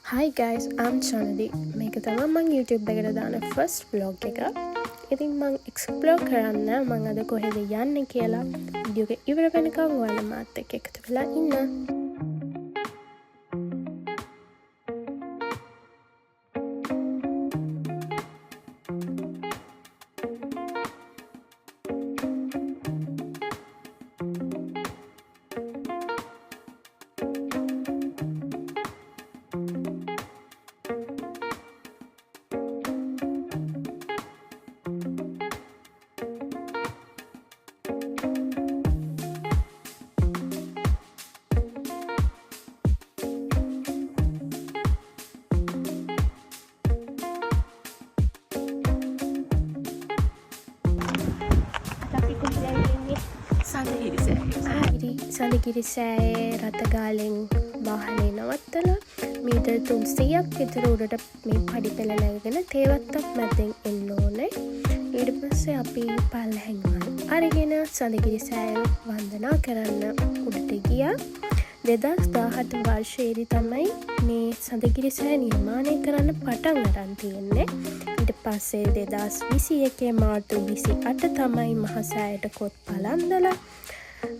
Hi guys, I'm Chanadi. මේක තමයි මම YouTube එකට දාන first vlog එක. ඉතින් මම explore කරන්න මම අද කොහෙද යන්නේ කියලා වීඩියෝ එක ඉවර වෙනකන් ඔයාලා මාත් එක්ක එකතු වෙලා ඉන්න. සඳගිරිසෑයේ රථගාලෙන් වාහනේ නවත්තලා මීටර් 300ක් විතර උඩට මේ පඩිපෙළ නැගගෙන තේවත්තක් මැදින් එන්න ඕනේ. ඊට පස්සේ අපි පල්ලෙහෙන් අරගෙන සඳගිරිසෑය වන්දනා කරන්න උඩට ගියා. 2017 වර්ෂයේදී තමයි මේ සඳගිරිසෑය නිර්මාණය කරන්න පටන් ගන්න තියෙන්නේ. ඊට පස්සේ 2021 මාර්තු 28 තමයි මහසෑයට කොත් පලන්දලා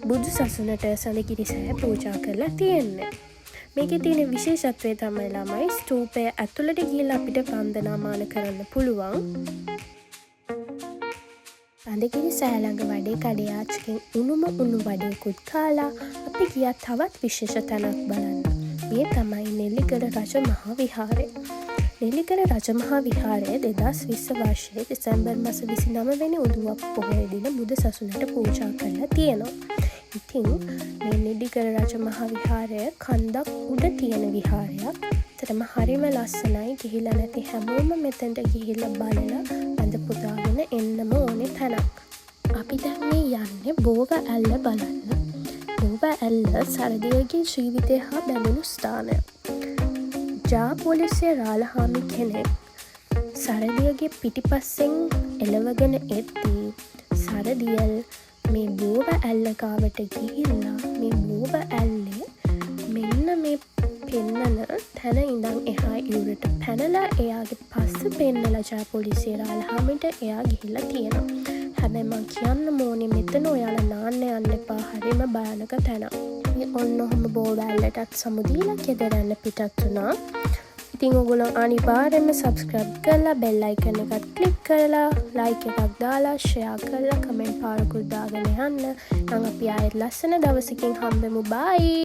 බුදු සසුනට සඳගිරිසෑය පූජා කරලා තියෙන්නේ. මේකේ තියෙන විශේෂත්වය තමයි ළමයි ස්තූපය ඇතුළට ගිහිල්ලා අපිට වන්දනාමාන කරන්න පුළුවන්. සඳගිරිසෑය ළඟ වඩේ කඩයාචකෙන් උණුම උණු වඩේකුත් කාලා අපි ගියා තවත් විශේෂ තැනක් බලන්න. මේ තමයි නෙල්ලිගල රජමහා විහාරය. නෙල්ලිගල රජමහා විහාරය 2020 වර්ෂයේ දෙසැම්බර් මාස 29 වෙනි උදෑසන පොහොය දින බුදු සසුනට පූජා කරලා තියෙනවා. ඉතින් මේ නෙල්ලිගල රජමහා විහාරය කන්දක් උඩ තියෙන විහාරයක්. ඒතරම හරිම ලස්සනයි. ගිහිලා නැති හැමෝම මෙතනට ගිහිල්ලා බලලා වැඳ පුදාගෙන එන්නම ඕනේ තැනක්. අපි දැන් මේ යන්නේ බෝව ඇල්ල බලන්න. බෝව ඇල්ල සරදියගේ ජීවිතය හා බැඳුණු ස්ථානයක්. ජා පොලිසිය රාලහාමි කෙනෙක් සරදියගේ පිටිපස්සෙන් එළවගෙන එද්දී සරදියල් මේ බෝව ඇල්ල ගාවට ගිහිල්ලා මේ බෝව ඇල්ලේ මෙන්න මේ පෙන්නන තැන ඉඳන් එහා ඉවුරට පැනලා එයාගේ පස්ස පෙන්නලා ජා පොලිසිය රාලහාමිට එයා ගිහිල්ලා තියෙනවා. හැබැයි මං කියන්න ඕනේ මෙතන ඔයාලා නාන්න යන්න එපා. හරිම භයානක තැනක්. ඔන්න ඔහම බෝව ඇල්ලටත් සමුදීලා ගෙදරන්න පිටත් වුණා. ඉතින් ඔයගොල්ලෝ අනිවාර්යෙන්ම subscribe කරලා bell icon එකත් click කරලා like එකක් දාලා share කරලා comment පාරකුත් දාගෙන යන්න. නම් අපි ආයෙත් ලස්සන දවසකින් හම්බෙමු. bye.